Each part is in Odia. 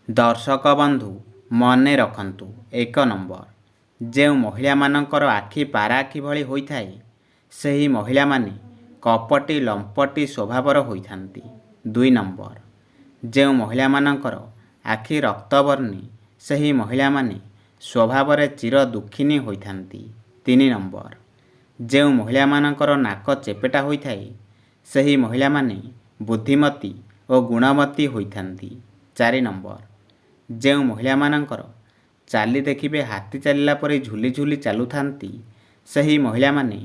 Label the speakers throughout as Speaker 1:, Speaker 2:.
Speaker 1: ଦର୍ଶକ ବନ୍ଧୁ ମନେ ରଖନ୍ତୁ, 1 ନମ୍ବର, ଯେଉଁ ମହିଳାମାନଙ୍କର ଆଖି ପାରା ଆଖି ଭଳି ହୋଇଥାଏ, ସେହି ମହିଳାମାନେ କପଟି ଲମ୍ପଟି ସ୍ୱଭାବର ହୋଇଥାନ୍ତି। 2 ନମ୍ବର, ଯେଉଁ ମହିଳାମାନଙ୍କର ଆଖି ରକ୍ତବର୍ଣ୍ଣୀ, ସେହି ମହିଳାମାନେ ସ୍ୱଭାବରେ ଚିର ଦୁଃଖିନୀ ହୋଇଥାନ୍ତି। 3 ନମ୍ବର, ଯେଉଁ ମହିଳାମାନଙ୍କର ନାକ ଚେପେଟା ହୋଇଥାଏ, ସେହି ମହିଳାମାନେ ବୁଦ୍ଧିମତୀ ଓ ଗୁଣବତୀ ହୋଇଥାନ୍ତି। 4 ନମ୍ବର, ଯେଉଁ ମହିଳାମାନଙ୍କର ଚାଲି ଦେଖିବେ ହାତୀ ଚାଲିଲା ପରି ଝୁଲି ଝୁଲି ଚାଲୁଥାନ୍ତି, ସେହି ମହିଳାମାନେ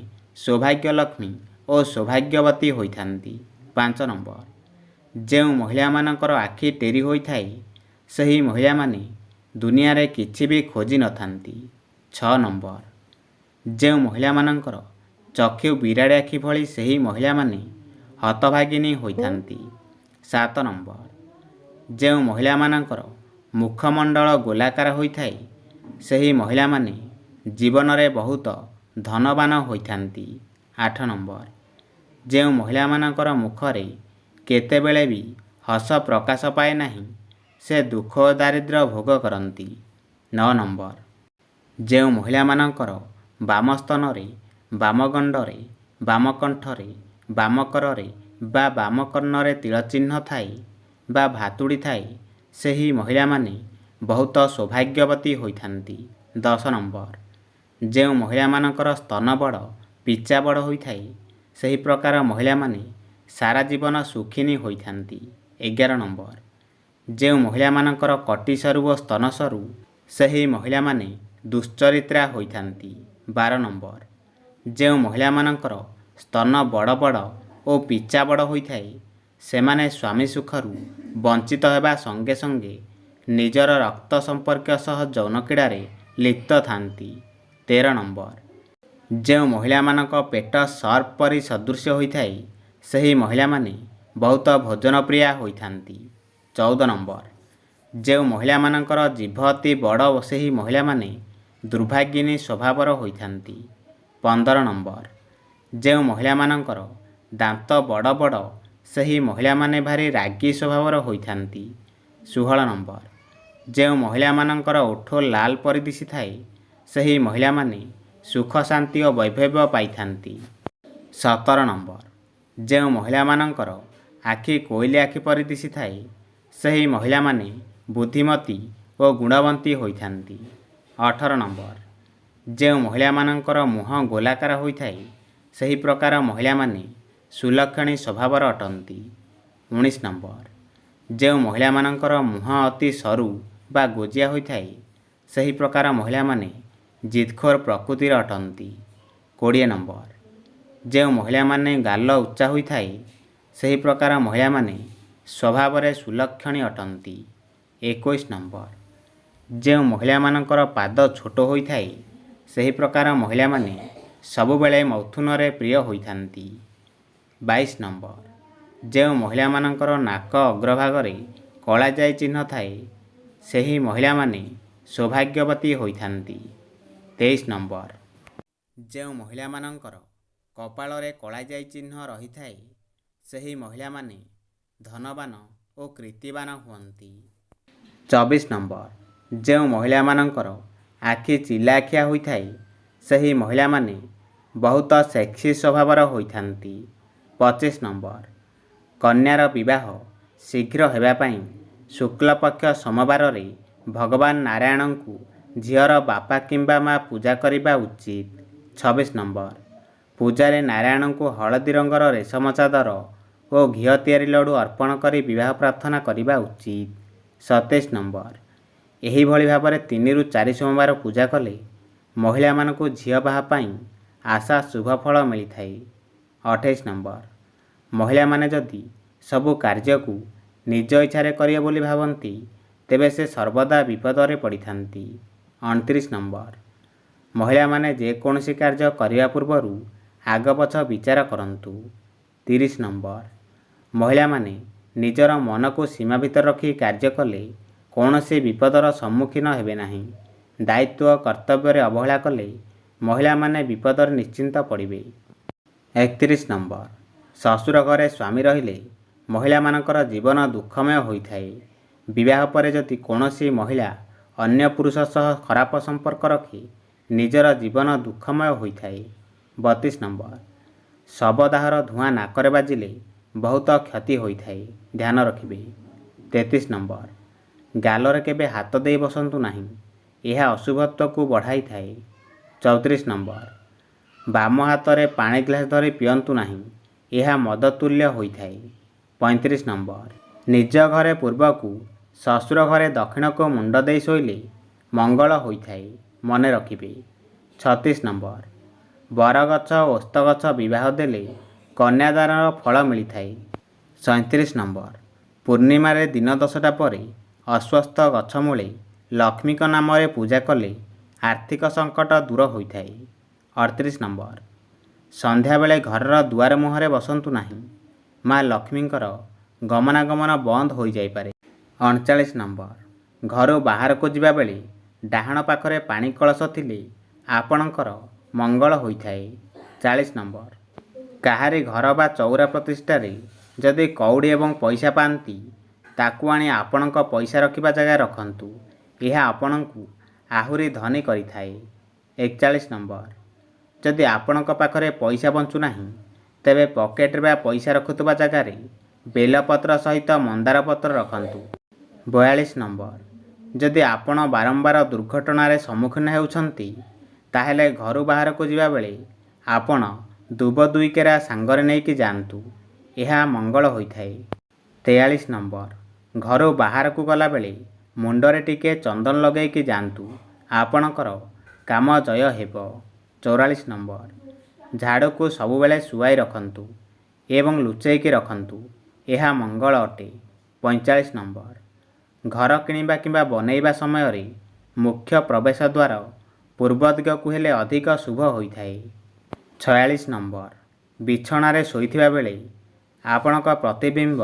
Speaker 1: ସୌଭାଗ୍ୟଲକ୍ଷ୍ମୀ ଓ ସୌଭାଗ୍ୟବତୀ ହୋଇଥାନ୍ତି। 5 ନମ୍ବର, ଯେଉଁ ମହିଳାମାନଙ୍କର ଆଖି ଟେରି ହୋଇଥାଏ, ସେହି ମହିଳାମାନେ ଦୁନିଆରେ କିଛି ବି ଖୋଜି ନଥାନ୍ତି। 6 ନମ୍ବର, ଯେଉଁ ମହିଳାମାନଙ୍କର ଚକ୍ଷୁ ବିରାଡ଼ି ଆଖି ଭଳି, ସେହି ମହିଳାମାନେ ହତଭାଗିନୀ ହୋଇଥାନ୍ତି। 7 ନମ୍ବର, ଯେଉଁ ମହିଳାମାନଙ୍କର ମୁଖମଣ୍ଡଳ ଗୋଲାକାର ହୋଇଥାଏ, ସେହି ମହିଳାମାନେ ଜୀବନରେ ବହୁତ ଧନବାନ ହୋଇଥାନ୍ତି। 8 ନମ୍ବର, ଯେଉଁ ମହିଳାମାନଙ୍କର ମୁଖରେ କେତେବେଳେ ବି ହସ ପ୍ରକାଶ ପାଏ ନାହିଁ, ସେ ଦୁଃଖ ଓ ଦାରିଦ୍ର୍ୟ ଭୋଗ କରନ୍ତି। 9 ନମ୍ବର, ଯେଉଁ ମହିଳାମାନଙ୍କର ବାମ ସ୍ତନରେ, ବାମଗଣ୍ଡରେ, ବାମକଣ୍ଠରେ, ବାମକରରେ ବା ବାମକର୍ଣ୍ଣରେ ତିଳଚିହ୍ନ ଥାଏ ବା ଭାତୁଡ଼ି ଥାଏ, ସେହି ମହିଳାମାନେ ବହୁତ ସୌଭାଗ୍ୟବତୀ ହୋଇଥାନ୍ତି। 10 ନମ୍ବର, ଯେଉଁ ମହିଳାମାନଙ୍କର ସ୍ତନ ବଡ଼, ପିଚା ବଡ଼ ହୋଇଥାଏ, ସେହି ପ୍ରକାର ମହିଳାମାନେ ସାରା ଜୀବନ ସୁଖିନୀ ହୋଇଥାନ୍ତି। 11 ନମ୍ବର, ଯେଉଁ ମହିଳାମାନଙ୍କର କଟି ସରୁ ଓ ସ୍ତନ ସରୁ, ସେହି ମହିଳାମାନେ ଦୁଶ୍ଚରିତ୍ରା ହୋଇଥାନ୍ତି। 12 ନମ୍ବର, ଯେଉଁ ମହିଳାମାନଙ୍କର ସ୍ତନ ବଡ଼ ବଡ଼ ଓ ପିଚା ବଡ଼ ହୋଇଥାଏ, ସେମାନେ ସ୍ୱାମୀ ସୁଖରୁ ବଞ୍ଚିତ ହେବା ସଙ୍ଗେ ସଙ୍ଗେ ନିଜର ରକ୍ତ ସମ୍ପର୍କୀୟ ସହ ଯୌନ କ୍ରୀଡ଼ାରେ ଲିପ୍ତ ଥାନ୍ତି। 13 ନମ୍ବର, ଯେଉଁ ମହିଳାମାନଙ୍କ ପେଟ ସର୍ପ ପରି ସଦୃଶ୍ୟ ହୋଇଥାଏ, ସେହି ମହିଳାମାନେ ବହୁତ ଭୋଜନପ୍ରିୟା ହୋଇଥାନ୍ତି। 14 ନମ୍ବର, ଯେଉଁ ମହିଳାମାନଙ୍କର ଜିଭ ଅତି ବଡ଼, ସେହି ମହିଳାମାନେ ଦୁର୍ଭାଗିନୀ ସ୍ୱଭାବର ହୋଇଥାନ୍ତି। 15 ନମ୍ବର, ଯେଉଁ ମହିଳାମାନଙ୍କର ଦାନ୍ତ ବଡ଼ ବଡ଼, ସେହି ମହିଳାମାନେ ଭାରି ରାଗୀ ସ୍ୱଭାବର ହୋଇଥାନ୍ତି। 16 ନମ୍ବର, ଯେଉଁ ମହିଳାମାନଙ୍କର ଓଠ ଲାଲ ପରି ଦିଶିଥାଏ, ସେହି ମହିଳାମାନେ ସୁଖ ଶାନ୍ତି ଓ ବୈଭବ ପାଇଥାନ୍ତି। 17 ନମ୍ବର, ଯେଉଁ ମହିଳାମାନଙ୍କର ଆଖି କୋଇଲି ଆଖି ପରି ଦିଶିଥାଏ, ସେହି ମହିଳାମାନେ ବୁଦ୍ଧିମତୀ ଓ ଗୁଣବନ୍ତୀ ହୋଇଥାନ୍ତି। 18 ନମ୍ବର, ଯେଉଁ ମହିଳାମାନଙ୍କର ମୁହଁ ଗୋଲାକାର ହୋଇଥାଏ, ସେହି ପ୍ରକାର ମହିଳାମାନେ ସୁଲକ୍ଷଣୀ ସ୍ୱଭାବର ଅଟନ୍ତି। 19 ନମ୍ବର, ଯେଉଁ ମହିଳାମାନଙ୍କର ମୁହଁ ଅତି ସରୁ ବା ଗୋଜିଆ ହୋଇଥାଏ, ସେହି ପ୍ରକାର ମହିଳାମାନେ ଜିଦଖୋର ପ୍ରକୃତିର ଅଟନ୍ତି। 20 ନମ୍ବର, ଯେଉଁ ମହିଳାମାନେ ଗାଲ ଉଚ୍ଚା ହୋଇଥାଏ, ସେହି ପ୍ରକାର ମହିଳାମାନେ ସ୍ୱଭାବରେ ସୁଲକ୍ଷଣୀ ଅଟନ୍ତି। 21 ନମ୍ବର, ଯେଉଁ ମହିଳାମାନଙ୍କର ପାଦ ଛୋଟ ହୋଇଥାଏ, ସେହି ପ୍ରକାର ମହିଳାମାନେ ସବୁବେଳେ ମୈଥୁନରେ ପ୍ରିୟ ହୋଇଥାନ୍ତି। 22 ନମ୍ବର, ଯେଉଁ ମହିଳାମାନଙ୍କର ନାକ ଅଗ୍ରଭାଗରେ କଳାଜାଇ ଚିହ୍ନ ଥାଏ, ସେହି ମହିଳାମାନେ ସୌଭାଗ୍ୟବତୀ ହୋଇଥାନ୍ତି। 23 ନମ୍ବର, ଯେଉଁ ମହିଳାମାନଙ୍କର କପାଳରେ କଳାଜାଇ ଚିହ୍ନ ରହିଥାଏ, ସେହି ମହିଳାମାନେ ଧନବାନ ଓ କୀର୍ତ୍ତିବାନ ହୁଅନ୍ତି। 24 ନମ୍ବର, ଯେଉଁ ମହିଳାମାନଙ୍କର ଆଖି ଚିଲାଖିଆ ହୋଇଥାଏ, ସେହି ମହିଳାମାନେ ବହୁତ ସେକ୍ସି ସ୍ୱଭାବର ହୋଇଥାନ୍ତି। 25 ନମ୍ବର, କନ୍ୟାର ବିବାହ ଶୀଘ୍ର ହେବା ପାଇଁ ଶୁକ୍ଲପକ୍ଷ ସୋମବାରରେ ଭଗବାନ ନାରାୟଣଙ୍କୁ ଝିଅର ବାପା କିମ୍ବା ମା ପୂଜା କରିବା ଉଚିତ। 26 ନମ୍ବର, ପୂଜାରେ ନାରାୟଣଙ୍କୁ ହଳଦୀ ରଙ୍ଗର ରେଶମ ଚାଦର ଓ ଘିଅ ତିଆରି ଲଡ଼ୁ ଅର୍ପଣ କରି ବିବାହ ପ୍ରାର୍ଥନା କରିବା ଉଚିତ। 27 ନମ୍ବର, ଏହିଭଳି ଭାବରେ 3 ରୁ 4 ସୋମବାର ପୂଜା କଲେ ମହିଳାମାନଙ୍କୁ ଝିଅ ବାହା ପାଇଁ ଆଶା ଶୁଭ ଫଳ ମିଳିଥାଏ। 28 ନମ୍ବର, ମହିଳାମାନେ ଯଦି ସବୁ କାର୍ଯ୍ୟକୁ ନିଜ ଇଚ୍ଛାରେ କରିବେ ବୋଲି ଭାବନ୍ତି, ତେବେ ସେ ସର୍ବଦା ବିପଦରେ ପଡ଼ିଥାନ୍ତି। 29 ନମ୍ବର, ମହିଳାମାନେ ଯେକୌଣସି କାର୍ଯ୍ୟ କରିବା ପୂର୍ବରୁ ଆଗ ପଛ ବିଚାର କରନ୍ତୁ। 30 ନମ୍ବର, ମହିଳାମାନେ ନିଜର ମନକୁ ସୀମା ଭିତରେ ରଖି କାର୍ଯ୍ୟ କଲେ କୌଣସି ବିପଦର ସମ୍ମୁଖୀନ ହେବେ ନାହିଁ। ଦାୟିତ୍ୱ ଓ କର୍ତ୍ତବ୍ୟରେ ଅବହେଳା କଲେ ମହିଳାମାନେ ବିପଦରେ ନିଶ୍ଚିନ୍ତ ପଡ଼ିବେ। 31 ନମ୍ବର, ଶ୍ୱଶୁର ଘରେ ସ୍ୱାମୀ ରହିଲେ ମହିଳାମାନଙ୍କର ଜୀବନ ଦୁଃଖମୟ ହୋଇଥାଏ। ବିବାହ ପରେ ଯଦି କୌଣସି ମହିଳା ଅନ୍ୟ ପୁରୁଷ ସହ ଖରାପ ସମ୍ପର୍କ ରଖେ ନିଜର ଜୀବନ ଦୁଃଖମୟ ହୋଇଥାଏ। 32 ନମ୍ବର, ଶବଦାହର ଧୂଆଁ ନାକରେ ବାଜିଲେ ବହୁତ କ୍ଷତି ହୋଇଥାଏ, ଧ୍ୟାନ ରଖିବେ। 33 ନମ୍ବର, ଗାଲରେ କେବେ ହାତ ଦେଇ ବସନ୍ତୁ ନାହିଁ, ଏହା ଅଶୁଭତ୍ୱକୁ ବଢ଼ାଇଥାଏ। 34 ନମ୍ବର, ବାମ ହାତରେ ପାଣି ଗ୍ଲାସ ଧରି ପିଅନ୍ତୁ ନାହିଁ, ଏହା ମଦ ତୁଲ୍ୟ ହୋଇଥାଏ। 35 ନମ୍ବର, ନିଜ ଘରେ ପୂର୍ବକୁ ଶ୍ୱଶୁର ଘରେ ଦକ୍ଷିଣକୁ ମୁଣ୍ଡ ଦେଇ ଶୋଇଲେ ମଙ୍ଗଳ ହୋଇଥାଏ, ମନେ ରଖିବେ। 36 ନମ୍ବର, ବରଗଛ ଓ ଓସ୍ତଗଛ ବିବାହ ଦେଲେ କନ୍ୟାଦାନର ଫଳ ମିଳିଥାଏ। 37 ନମ୍ବର, ପୂର୍ଣ୍ଣିମାରେ ଦିନ 10ଟା ପରେ ଅଶ୍ୱତ୍ଥ ଗଛ ମୂଳେ ଲକ୍ଷ୍ମୀଙ୍କ ନାମରେ ପୂଜା କଲେ ଆର୍ଥିକ ସଙ୍କଟ ଦୂର ହୋଇଥାଏ। 38 ନମ୍ବର, ସନ୍ଧ୍ୟାବେଳେ ଘରର ଦୁଆର ମୁହଁରେ ବସନ୍ତୁ ନାହିଁ, ମା ଲକ୍ଷ୍ମୀଙ୍କର ଗମନାଗମନ ବନ୍ଦ ହୋଇଯାଇପାରେ। 39 ନମ୍ବର, ଘରୁ ବାହାରକୁ ଯିବାବେଳେ ଡାହାଣ ପାଖରେ ପାଣି କଳସ ଥିଲେ ଆପଣଙ୍କର ମଙ୍ଗଳ ହୋଇଥାଏ। 40 ନମ୍ବର, କାହାରି ଘର ବା ଚଉରା ପ୍ରତିଷ୍ଠାରେ ଯଦି କଉଡ଼ି ଏବଂ ପଇସା ପାଆନ୍ତି ତାକୁ ଆଣି ଆପଣଙ୍କ ପଇସା ରଖିବା ଜାଗାରେ ରଖନ୍ତୁ, ଏହା ଆପଣଙ୍କୁ ଆହୁରି ଧନୀ କରିଥାଏ। 41 ନମ୍ବର, ଯଦି ଆପଣଙ୍କ ପାଖରେ ପଇସା ବଞ୍ଚୁନାହିଁ ତେବେ ପକେଟରେ ବା ପଇସା ରଖୁଥିବା ଜାଗାରେ ବେଲପତ୍ର ସହିତ ମନ୍ଦାର ପତ୍ର ରଖନ୍ତୁ। 42 ନମ୍ବର, ଯଦି ଆପଣ ବାରମ୍ବାର ଦୁର୍ଘଟଣାରେ ସମ୍ମୁଖୀନ ହେଉଛନ୍ତି ତାହେଲେ ଘରୁ ବାହାରକୁ ଯିବାବେଳେ ଆପଣ ଦୁବ 2 କେରା ସାଙ୍ଗରେ ନେଇକି ଯାଆନ୍ତୁ, ଏହା ମଙ୍ଗଳ ହୋଇଥାଏ। 43 ନମ୍ବର, ଘରୁ ବାହାରକୁ ଗଲାବେଳେ ମୁଣ୍ଡରେ ଟିକେ ଚନ୍ଦନ ଲଗେଇକି ଯାଆନ୍ତୁ, ଆପଣଙ୍କର କାମ ଜୟ ହେବ। 44 ନମ୍ବର, ଝାଡ଼ୁକୁ ସବୁବେଳେ ଶୁଆଇ ରଖନ୍ତୁ ଏବଂ ଲୁଚେଇକି ରଖନ୍ତୁ, ଏହା ମଙ୍ଗଳ ଅଟେ। 45 ନମ୍ବର, ଘର କିଣିବା କିମ୍ବା ବନେଇବା ସମୟରେ ମୁଖ୍ୟ ପ୍ରବେଶ ଦ୍ୱାର ପୂର୍ବ ଦିଗକୁ ହେଲେ ଅଧିକ ଶୁଭ ହୋଇଥାଏ। 46 ନମ୍ବର, ବିଛଣାରେ ଶୋଇଥିବା ବେଳେ ଆପଣଙ୍କ ପ୍ରତିବିମ୍ବ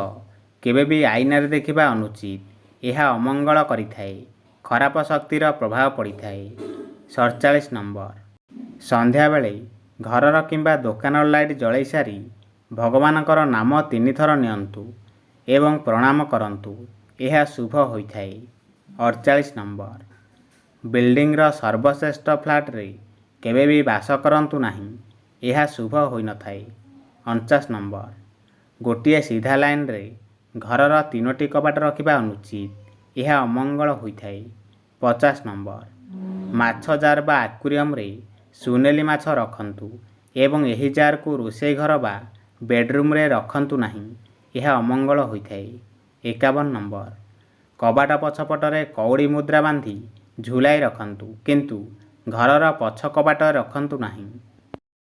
Speaker 1: କେବେ ବି ଆଇନାରେ ଦେଖିବା ଅନୁଚିତ, ଏହା ଅମଙ୍ଗଳ କରିଥାଏ, ଖରାପ ଶକ୍ତିର ପ୍ରଭାବ ପଡ଼ିଥାଏ। 47 ନମ୍ବର, ସନ୍ଧ୍ୟାବେଳେ ଘରର କିମ୍ବା ଦୋକାନର ଲାଇଟ୍ ଜଳେଇ ସାରି ଭଗବାନଙ୍କର ନାମ 3 ଥର ନିଅନ୍ତୁ ଏବଂ ପ୍ରଣାମ କରନ୍ତୁ, ଏହା ଶୁଭ ହୋଇଥାଏ। 48 ନମ୍ବର, ବିଲ୍ଡିଂର ସର୍ବଶ୍ରେଷ୍ଠ ଫ୍ଲାଟରେ କେବେ ବି ବାସ କରନ୍ତୁ ନାହିଁ, ଏହା ଶୁଭ ହୋଇନଥାଏ। 49 ନମ୍ବର, ଗୋଟିଏ ସିଧା ଲାଇନରେ ଘରର 3ଟି କବାଟ ରଖିବା ଅନୁଚିତ, ଏହା ଅମଙ୍ଗଳ ହୋଇଥାଏ। 50 ନମ୍ବର, ମାଛ ଜାର୍ ବା ଆକ୍ୱାରିୟମରେ ସୁନେଲି ମାଛ ରଖନ୍ତୁ ଏବଂ ଏହି ଜାରକୁ ରୋଷେଇ ଘର ବା ବେଡରୁମରେ ରଖନ୍ତୁ ନାହିଁ, ଏହା ଅମଙ୍ଗଳ ହୋଇଥାଏ। 51 ନମ୍ବର, କବାଟ ପଛପଟରେ କଉଡ଼ି ମୁଦ୍ରା ବାନ୍ଧି ଝୁଲାଇ ରଖନ୍ତୁ କିନ୍ତୁ ଘରର ପଛ କବାଟରେ ରଖନ୍ତୁ ନାହିଁ।